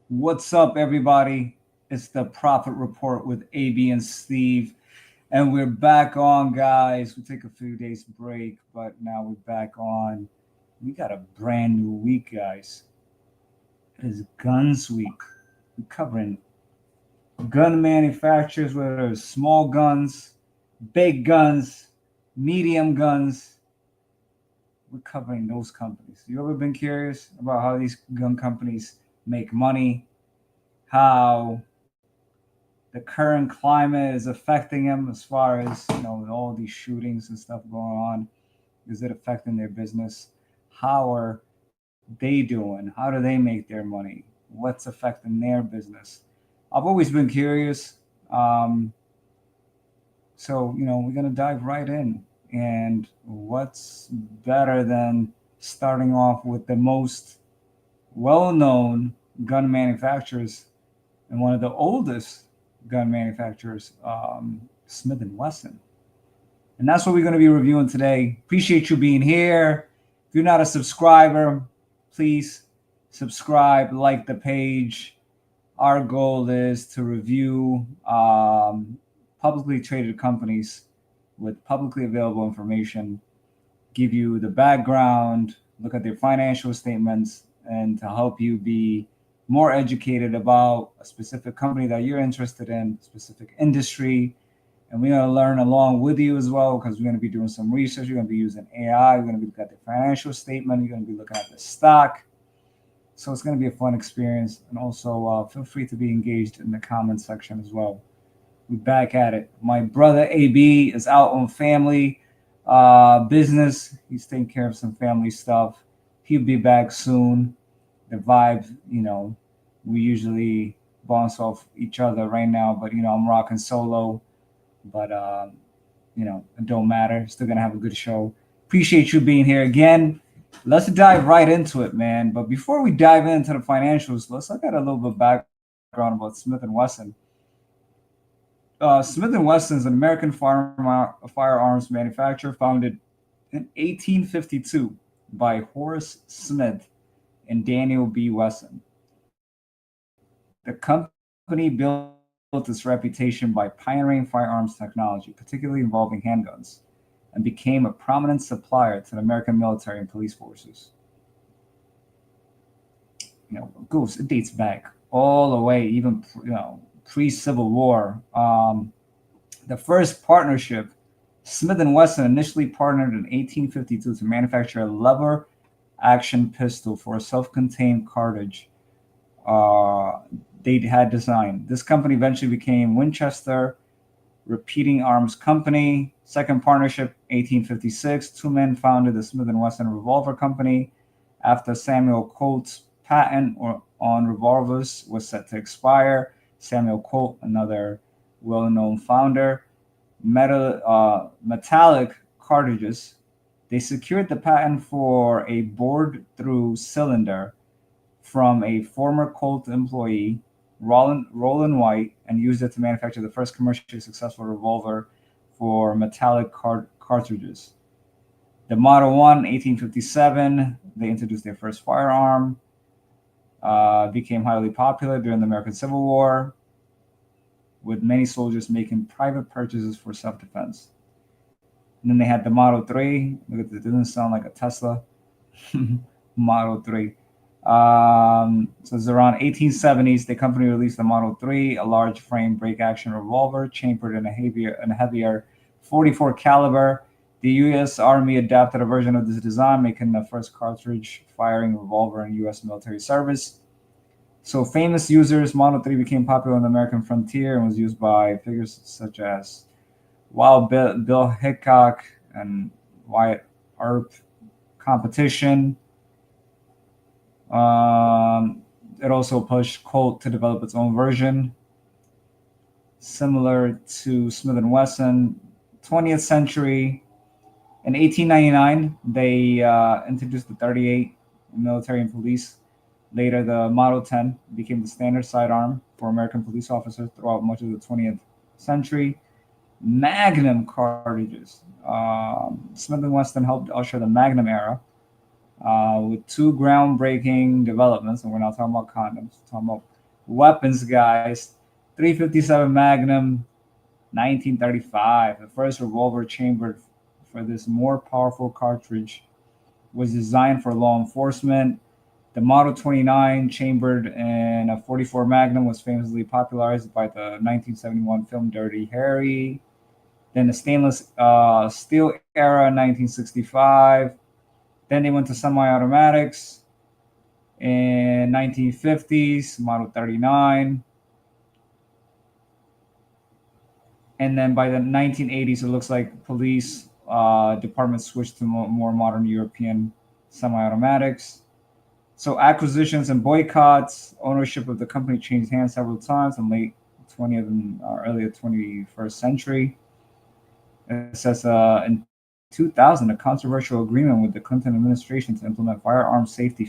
What's up, everybody? It's the Profit Report with AB and Steve, and we're back on, guys. We take a few days break, but now we're back on. We got a brand new week, guys. It is Guns Week. We're covering gun manufacturers, whether it's small guns, big guns, medium guns. We're covering those companies. You ever been curious about how these gun companies make money? How the current climate is affecting them as far as all these shootings and stuff going on. Is it affecting their business? How are they doing? How do they make their money? What's affecting their business? I've always been curious. um, so we're gonna dive right in. And what's better than starting off with the most well-known gun manufacturers and one of the oldest gun manufacturers, Smith and Wesson. And that's what we're going to be reviewing today. Appreciate you being here. If you're not a subscriber, please subscribe, like the page. Our goal is to review publicly traded companies with publicly available information, give you the background, look at their financial statements, and to help you be more educated about a specific company that you're interested in, specific industry. And we're going to learn along with you as well, because we're going to be doing some research. We're going to be using AI. We're going to be looking at the financial statement. You're going to be looking at the stock. So it's going to be a fun experience. And also feel free to be engaged in the comment section as well. We're back at it. My brother AB is out on family business. He's taking care of some family stuff. He'll be back soon. The vibe, we usually bounce off each other right now, but I'm rocking solo. But it don't matter. Still gonna have a good show. Appreciate you being here again. Let's dive right into it, man. But before we dive into the financials, let's look at a little bit of background about Smith and Wesson. Smith and Wesson is an American firearms manufacturer founded in 1852 by Horace Smith and Daniel B. Wesson. The company built its reputation by pioneering firearms technology, particularly involving handguns, and became a prominent supplier to the American military and police forces. It dates back all the way, even pre-Civil War. The first partnership, Smith and Wesson initially partnered in 1852 to manufacture a lever action pistol for a self-contained cartridge they had designed. This company eventually became Winchester Repeating Arms Company. Second partnership, 1856. Two men founded the Smith & Wesson Revolver Company after Samuel Colt's patent on revolvers was set to expire. Samuel Colt, another well-known founder. Metallic cartridges. They secured the patent for a bored-through cylinder from a former Colt employee, Roland White, and used it to manufacture the first commercially successful revolver for metallic cartridges. The Model 1, 1857, they introduced their first firearm, became highly popular during the American Civil War, with many soldiers making private purchases for self-defense. And then they had the Model 3. Look at this, it doesn't sound like a Tesla. Model 3. So it's around 1870s. The company released the Model 3, a large frame break-action revolver chambered in a heavier 44 caliber. The U.S. Army adapted a version of this design, making the first cartridge-firing revolver in U.S. military service. So famous users, Model 3 became popular on the American frontier and was used by figures such as Wild Bill Hickok and Wyatt Earp. Competition. It also pushed Colt to develop its own version, similar to Smith and Wesson. 20th century. In 1899, they introduced the 38 military and police. Later, the Model 10 became the standard sidearm for American police officers throughout much of the 20th century. Magnum cartridges. Smith & Wesson helped usher the Magnum era with two groundbreaking developments, and we're not talking about condoms, we're talking about Weapons, guys. 357 Magnum, 1935. The first revolver chambered for this more powerful cartridge was designed for law enforcement. The Model 29, chambered in a 44 Magnum, was famously popularized by the 1971 film Dirty Harry. Then the stainless steel era, 1965. Then they went to semi-automatics in 1950s, Model 39. And then by the 1980s, it looks like police departments switched to more modern European semi-automatics. So acquisitions and boycotts, ownership of the company changed hands several times in late 20th and early 21st century. It says in 2000, a controversial agreement with the Clinton administration to implement firearm safety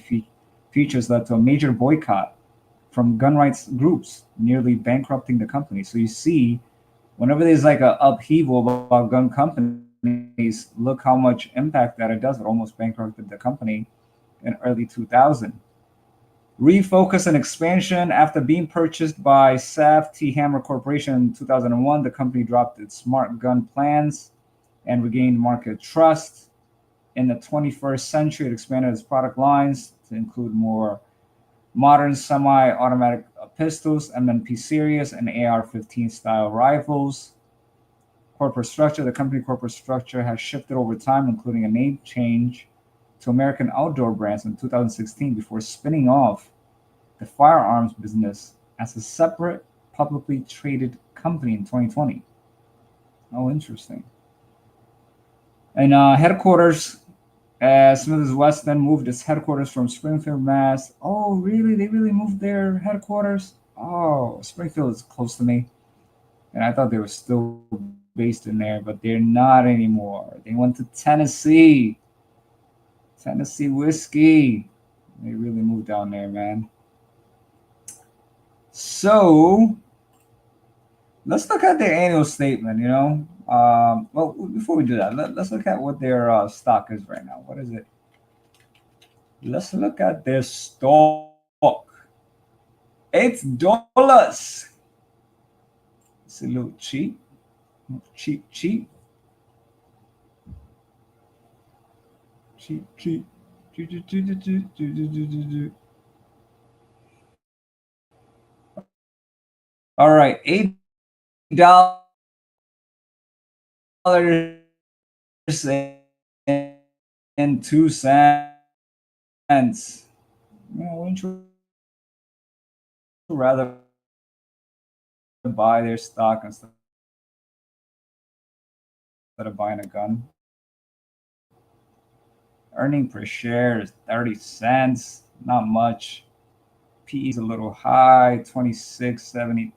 features led to a major boycott from gun rights groups, nearly bankrupting the company. So you see, whenever there's like a upheaval about gun companies, look how much impact that it does. It almost bankrupted the company in early 2000. Refocus and expansion. After being purchased by Sav T. Hammer Corporation in 2001, the company dropped its smart gun plans and regained market trust. In the 21st century, it expanded its product lines to include more modern semi-automatic pistols, MNP series, and AR-15 style rifles. Corporate structure. The company corporate structure has shifted over time, including a name change to American Outdoor Brands in 2016 before spinning off the firearms business as a separate publicly traded company in 2020. Oh, interesting. And headquarters, Smithers Wesson moved its headquarters from Springfield, Mass. Oh, really? They really moved their headquarters? Oh, Springfield is close to me. And I thought they were still based in there, but they're not anymore. They went to Tennessee. Tennessee whiskey. They really moved down there, man. So let's look at their annual statement. Well, before we do that, let's look at what their stock is right now. What is it? Let's look at their stock. $8. It's a little cheap, cheap, cheap, cheap, cheap. Do, do, do, do, do, do, do, do, do, do. All right, $8.02. Wouldn't you rather buy their stock instead of buying a gun? Earning per share is 30 cents, not much. PE is a little high, 26.73.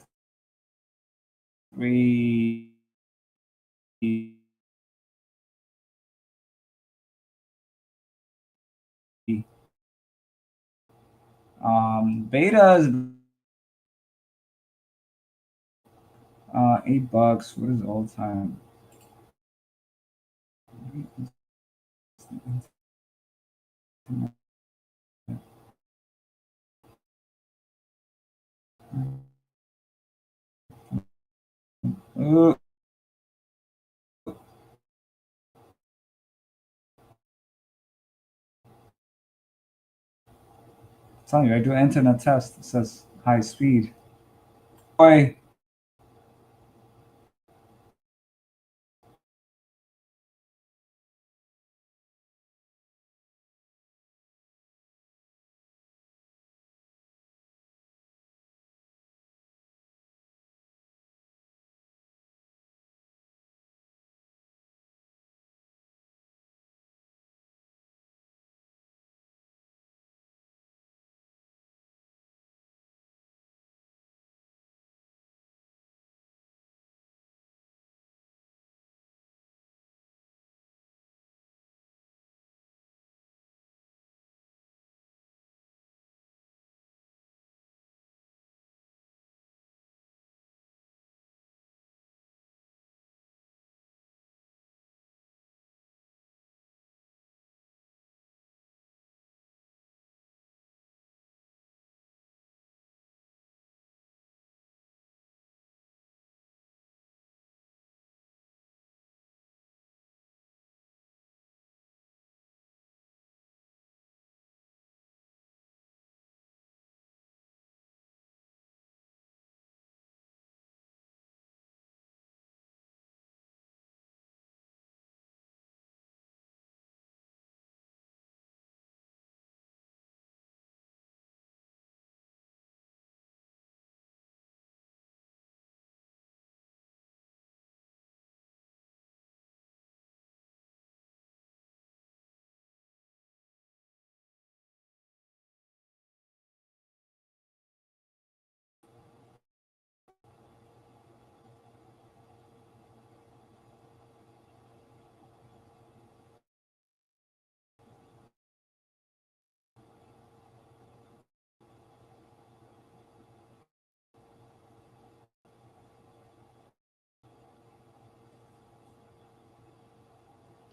Beta is $8. What is all time? Uh, telling you, I do internet test. It says high speed. Boy,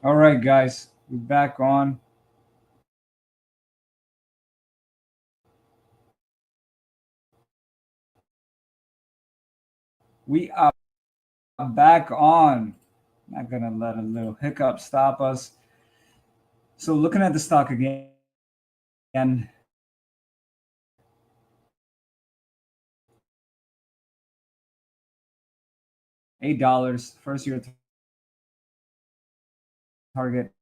All right, guys, we're back on. We are back on. Not gonna let a little hiccup stop us. So looking at the stock again, $8, first year target